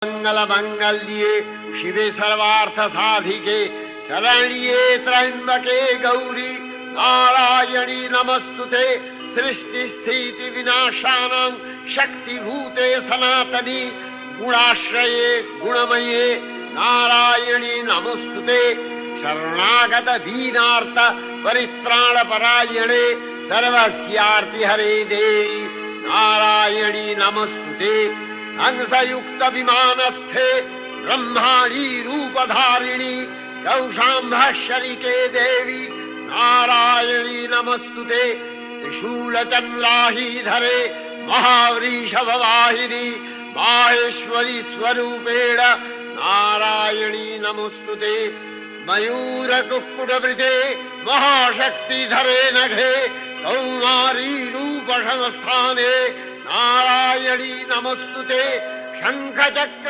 मंगलमंगल्ये शिवे सर्वार्थ साधिके शरण्ये त्र्यंबके गौरी नारायणी नमस्तुते सृष्टि स्थिति विनाशानां शक्तिभूते सनातनी गुणाश्रये गुणमये नारायणी नमस्तुते शरणागत दीनार्थ परित्राण परायणे सर्वस्यार्ति हरे देवी नारायणी नमस्तुते हंसयुक्त विमानस्थे ब्रह्माणी रूपधारिणी कौशाम्भशरिके देवी नारायणी नमस्तुते त्रिशूलचन्द्राहीधरे महावृषभवाहिनी माहेश्वरी स्वरूपेण नारायणी नमस्तुते मयूरकुक्कुटवृते महाशक्तिधरे नघे कौमारी रूपसंस्थाने नारायणी नमस्तुते शंखचक्र